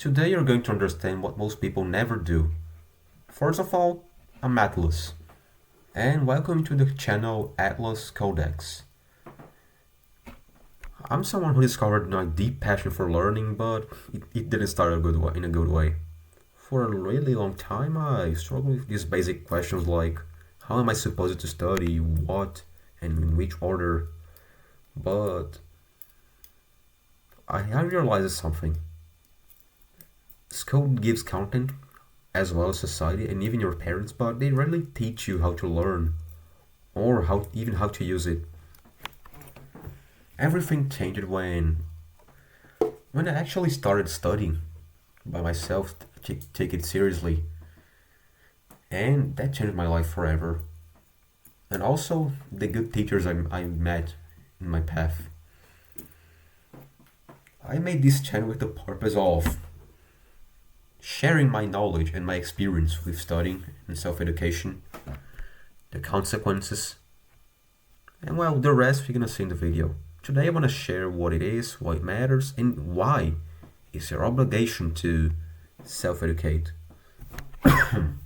Today you're going to understand what most people never do. First of all, I'm Atlas, and welcome to the channel Atlas Codex. I'm someone who discovered my deep passion for learning, but it didn't start in a good way. For a really long time, I struggled with these basic questions like, how am I supposed to study, what, and in which order? But I realized something. School gives content, as well as society and even your parents, but they rarely teach you how to learn, or how to use it. Everything changed when I actually started studying by myself, take it seriously, and that changed my life forever. And also the good teachers I met in my path. I made this channel with the purpose of sharing my knowledge and my experience with studying and self-education, the consequences, and well, the rest you're gonna see in the video. Today I wanna share what it is, why it matters, and why it's your obligation to self-educate. And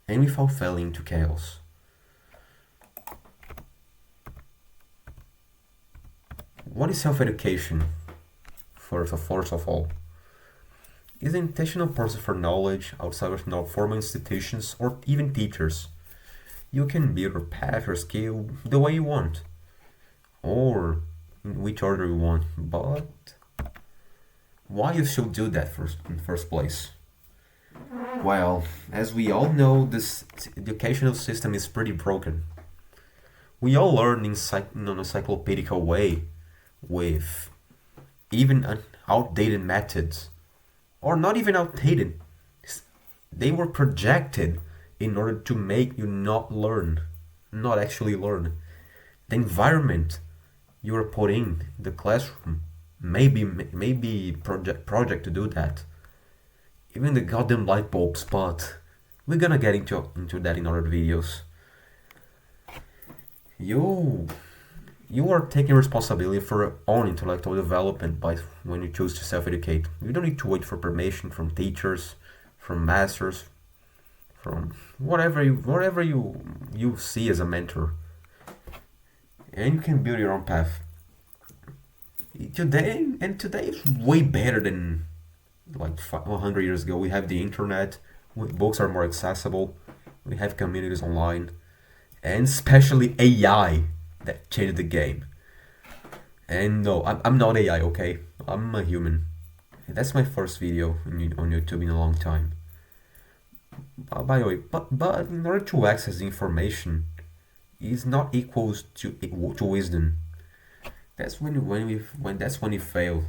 without falling into chaos. What is self-education? First of all, is the intentional pursuit for knowledge outside of formal institutions or even teachers. You can build your path or skill the way you want, or in which order you want, but why you should do that in the first place? Well, as we all know, this educational system is pretty broken. We all learn in an encyclopedic way, with even outdated methods, or not even outdated. They were projected in order to make you not actually learn. The environment you are put in the classroom maybe project to do that. Even the goddamn light bulbs, but we're gonna get into that in other videos. You you are taking responsibility for your own intellectual development by when you choose to self-educate. You don't need to wait for permission from teachers, from masters, from whatever you see as a mentor, and you can build your own path. Today is way better than like 100 years ago. We have the internet, books are more accessible, we have communities online, and especially AI that changed the game. And no, I'm not AI, okay? I'm a human. That's my first video on YouTube in a long time. By the way, but in order to access the information, is not equals to wisdom. That's when we fail.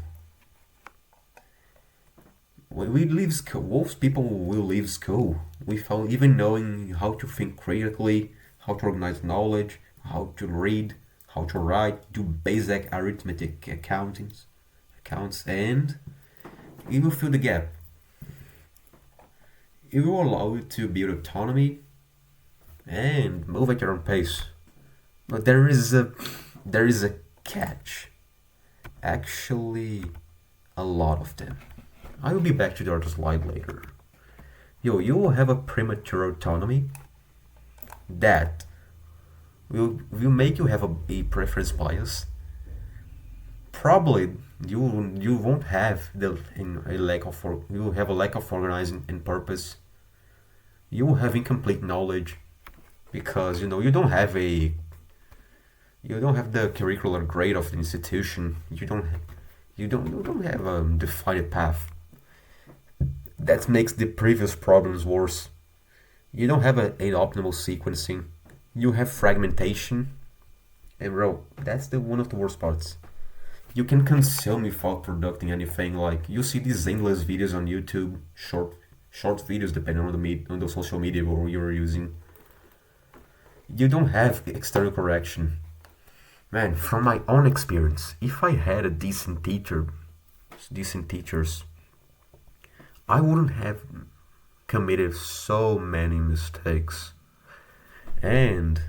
When we leave school, most people will leave school without even knowing how to think critically, how to organize knowledge, how to read, how to write, do basic arithmetic accounts, and it will fill the gap. It will allow you to build autonomy and move at your own pace. But there is a catch. Actually, a lot of them. I will be back to the other slide later. You will have a premature autonomy that will make you have a preference bias. Probably you won't have you will have a lack of organizing and purpose. You will have incomplete knowledge because you don't have the curricular grade of the institution. You don't have a defined path. That makes the previous problems worse. You don't have an optimal sequencing. You have fragmentation, and bro, that's the one of the worst parts. You can consume without producing anything. Like you see these endless videos on YouTube, short videos depending on the social media you're using. You don't have external correction. Man, from my own experience, if I had a decent teachers, I wouldn't have committed so many mistakes. And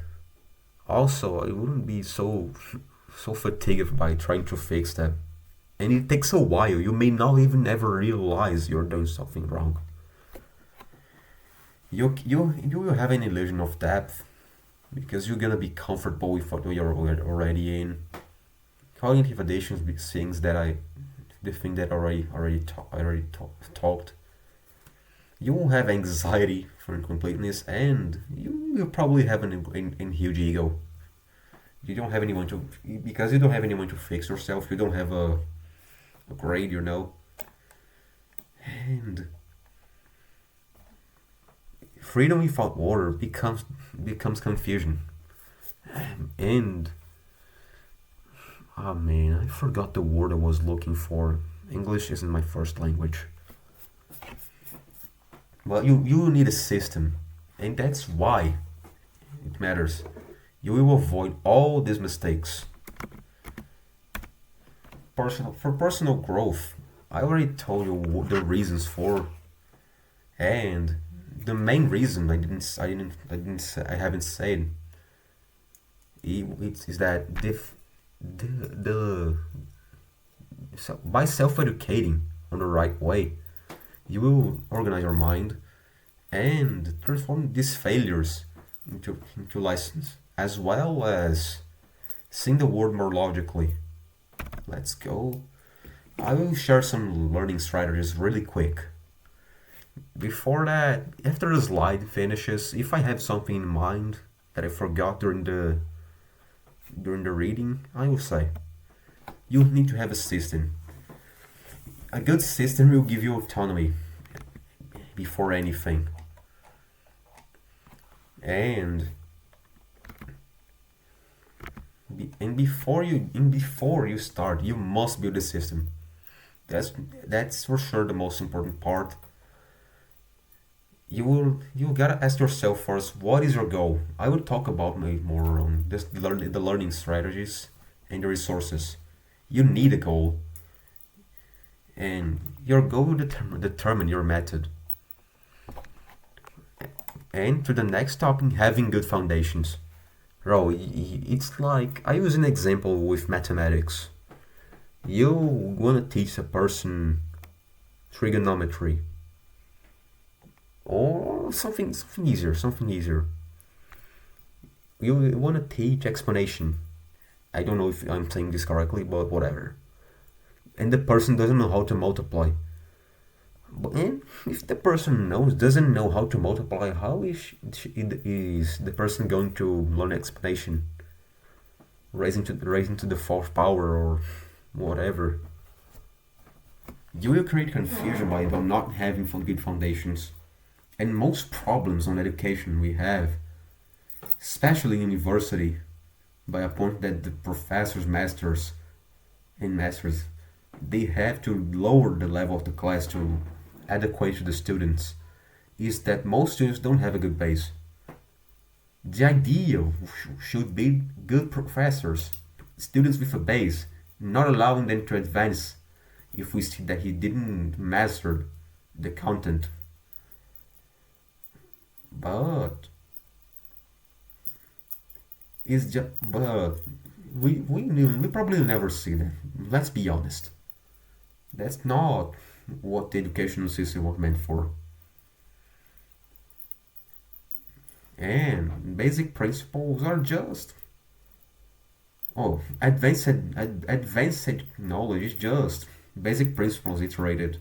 also, I wouldn't be so fatigued by trying to fix them. And it takes a while. You may not even ever realize you're doing something wrong. You will have an illusion of depth because you're gonna be comfortable with what you're already in. Cognitive additions be things that the thing that talked. You will have anxiety for incompleteness, and you will probably have an huge ego. You don't have anyone to because you don't have anyone to fix yourself. You don't have a grade, and freedom without order becomes confusion. And oh man, I forgot the word I was looking for. English isn't my first language. Well, you need a system, and that's why it matters. You will avoid all these mistakes. For personal growth, I already told you the reasons for, and the main reason I haven't said is that the by self-educating on the right way, you will organize your mind and transform these failures into lessons, as well as seeing the world more logically. Let's go. I will share some learning strategies really quick. Before that, after the slide finishes, if I have something in mind that I forgot during the reading, I will say. You need to have a system. A good system will give you autonomy before anything. And before you start, you must build a system. That's for sure the most important part. You gotta ask yourself first, what is your goal? I will talk about more on the learning strategies and the resources. You need a goal, and your goal will determine your method. And to the next topic, having good foundations. Bro, it's like I use an example with mathematics. You wanna teach a person trigonometry or something easier. You wanna teach explanation. I don't know if I'm saying this correctly, but whatever. And the person doesn't know how to multiply. And if the person doesn't know how to multiply, how is the person going to learn explanation? Raising to the fourth power or whatever. You will create confusion by not having good foundations. And most problems on education we have, especially in university, by a point that the professors, masters, they have to lower the level of the class to adequate to the students, is that most students don't have a good base. The idea should be good professors, students with a base, not allowing them to advance if we see that he didn't master the content. But but we probably never see that. Let's be honest. That's not what the educational system was meant for. And basic principles are just advanced knowledge is just basic principles iterated.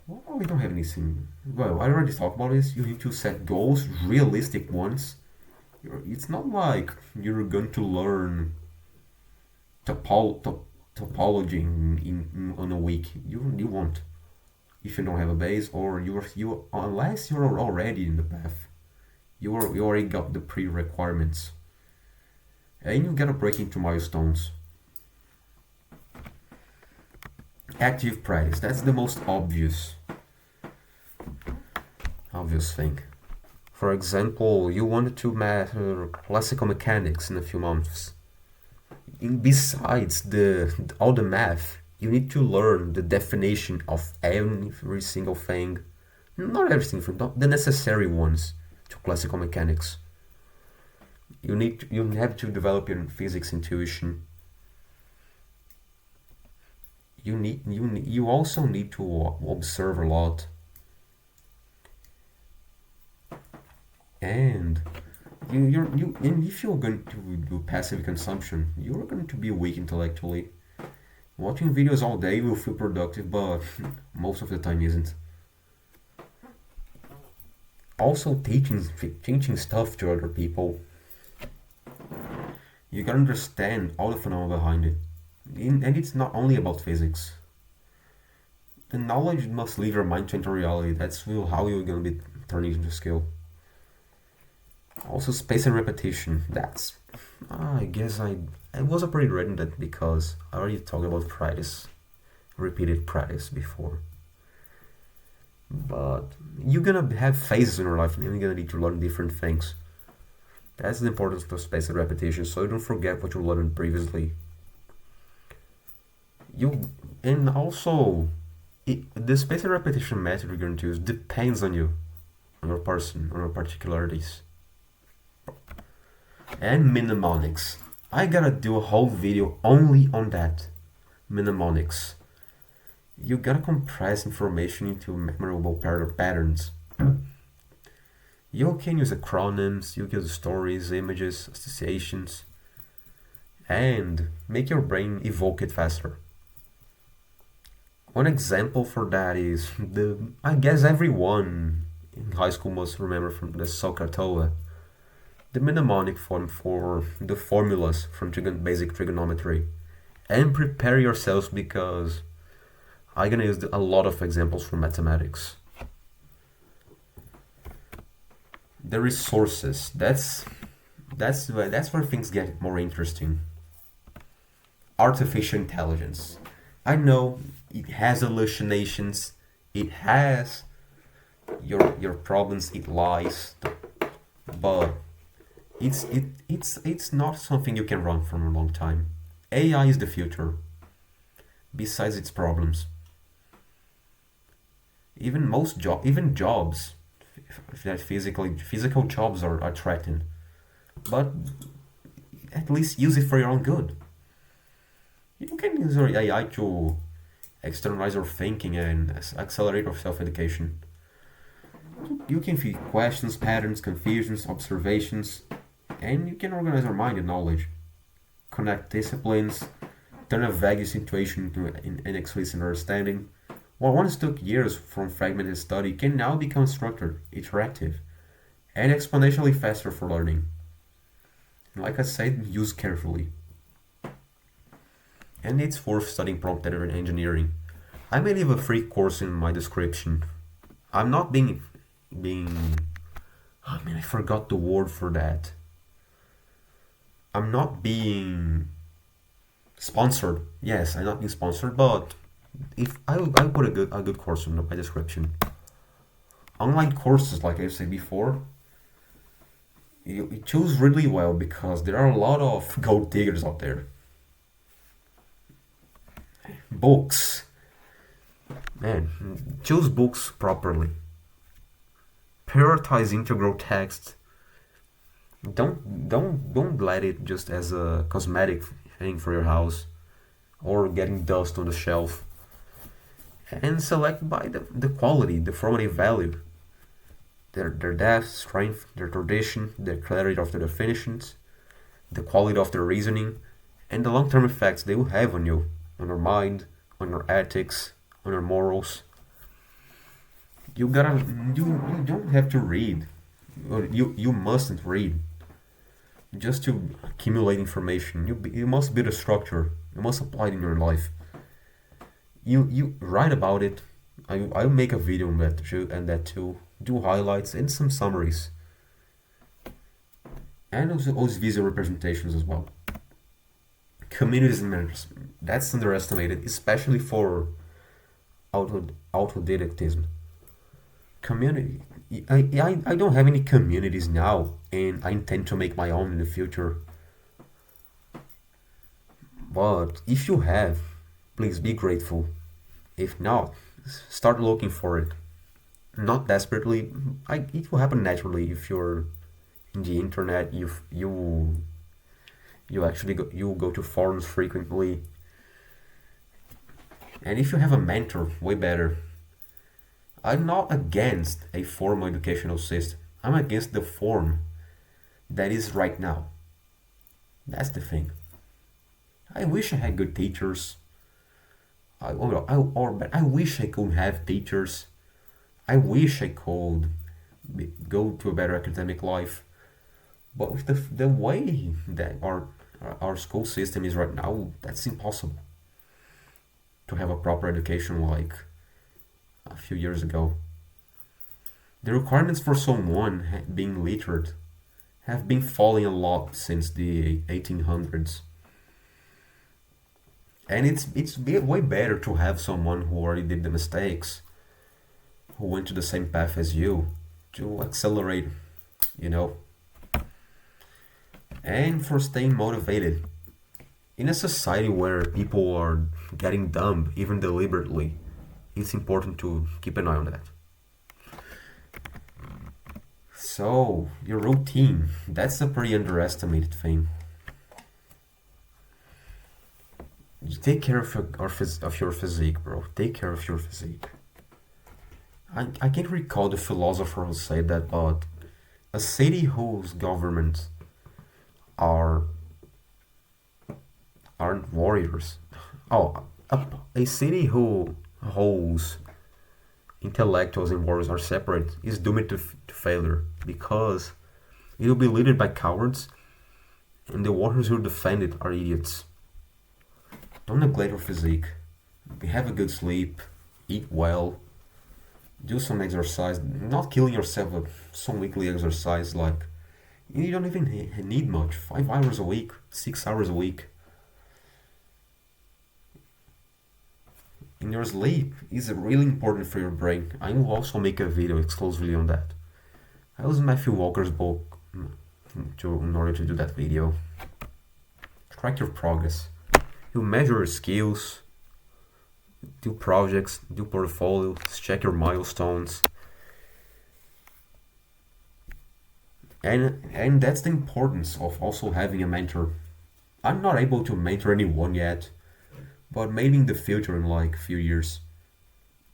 Well, we don't have anything. Well, I already talked about this. You need to set goals, realistic ones. It's not like you're going to learn topology on a week. You won't if you don't have a base, or you unless you're already in the path. You already got the pre-requirements, and you gotta break into milestones. Active practice. That's the most obvious thing. For example, you wanted to master classical mechanics in a few months. Besides all the math, you need to learn the definition of every single thing. Not everything, not the necessary ones to classical mechanics. You have to develop your physics intuition. You also need to observe a lot, and and if you're going to do passive consumption, you're going to be weak intellectually. Watching videos all day will feel productive, but most of the time isn't. Also, teaching stuff to other people, you gotta understand all the phenomena behind it. And it's not only about physics. The knowledge must leave your mind to enter reality. That's how you're gonna be turning into skill. Also, space and repetition. That's, I guess I was already written that because I already talked about practice, repeated practice before. But you're gonna have phases in your life and you're gonna need to learn different things. That's the importance of space and repetition, so you don't forget what you learned previously. You and also the space and repetition method you're going to use depends on you, on your person, on your particularities. And mnemonics. I gotta do a whole video only on that. Mnemonics. You gotta compress information into memorable patterns. You can use acronyms, you can use stories, images, associations, and make your brain evoke it faster. One example for that is I guess everyone in high school must remember from the Socratoa, the mnemonic form for the formulas from basic trigonometry. And prepare yourselves because I'm gonna use a lot of examples from mathematics. The resources. That's where things get more interesting. Artificial intelligence. I know it has hallucinations. It has your problems. It lies, but it's not something you can run from a long time. AI is the future. Besides its problems, even jobs that physical jobs are threatened, but at least use it for your own good. You can use your AI to externalize your thinking and accelerate your self-education. You can feed questions, patterns, confusions, observations, and you can organize your mind and knowledge, connect disciplines, turn a vague situation into an explicit understanding. What once took years from fragmented study can now become structured, interactive, and exponentially faster for learning. Like I said, use carefully. And it's worth studying prompt engineering. I may leave a free course in my description. I'm not being I forgot the word for that. I'm not being sponsored. Yes, I'm not being sponsored, but if I put a good course in my description. Online courses, like I said before, you choose really well because there are a lot of gold diggers out there. Books, man, choose books properly. Prioritize integral text. Don't let it just as a cosmetic thing for your house or getting dust on the shelf. And select by the quality, the formative value, their depth, strength, their tradition, the clarity of the definitions, the quality of their reasoning, and the long-term effects they will have on you, on your mind, on your ethics, on your morals. You don't have to read, or you mustn't read just to accumulate information. You must build a structure. You must apply it in your life. You write about it. I'll make a video on that too, and that too. Do highlights and some summaries, and also visual representations as well. Communities and mentors. That's underestimated, especially for autodidactism. Community. I don't have any communities now, and I intend to make my own in the future. But if you have, please be grateful. If not, start looking for it. Not desperately. It will happen naturally if you're in the internet. You actually you go to forums frequently. And if you have a mentor, way better. I'm not against a formal educational system. I'm against the form that is right now. That's the thing. I wish I had good teachers. I wish I could have teachers. I wish I could go to a better academic life. But with the way that our school system is right now, that's impossible to have a proper education like a few years ago. The requirements for someone being literate have been falling a lot since the 1800s. And it's way better to have someone who already did the mistakes, who went to the same path as you, to accelerate, you know, and for staying motivated. In a society where people are getting dumb, even deliberately, it's important to keep an eye on that. So, your routine, that's a pretty underestimated thing. You take care of your physique, bro. Take care of your physique. I can't recall the philosopher who said that, but a city whose government are aren't warriors. Oh, a city whose intellectuals and warriors are separate is doomed to failure because it will be led by cowards, and the warriors who defend it are idiots. Don't neglect your physique. Have a good sleep, eat well, do some exercise. Not killing yourself with some weekly exercise like you don't even need much. 5 hours a week, 6 hours a week. And your sleep is really important for your brain. I will also make a video exclusively on that. I use Matthew Walker's book in order to do that video. Track your progress. You measure your skills, do projects, do portfolios, check your milestones. And that's the importance of also having a mentor. I'm not able to mentor anyone yet, but maybe in the future in like a few years.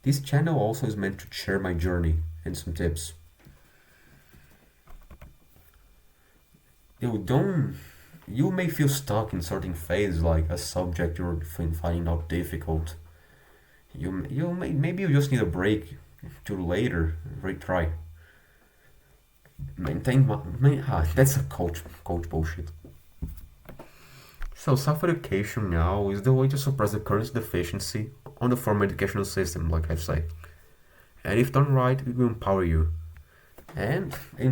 This channel also is meant to share my journey and some tips. You may feel stuck in certain phase like a subject you're finding out difficult. Maybe you just need a break to later retry. That's a coach bullshit. So self-education now is the way to suppress the current deficiency on the formal educational system, like I've said. And if done right, it will empower you. And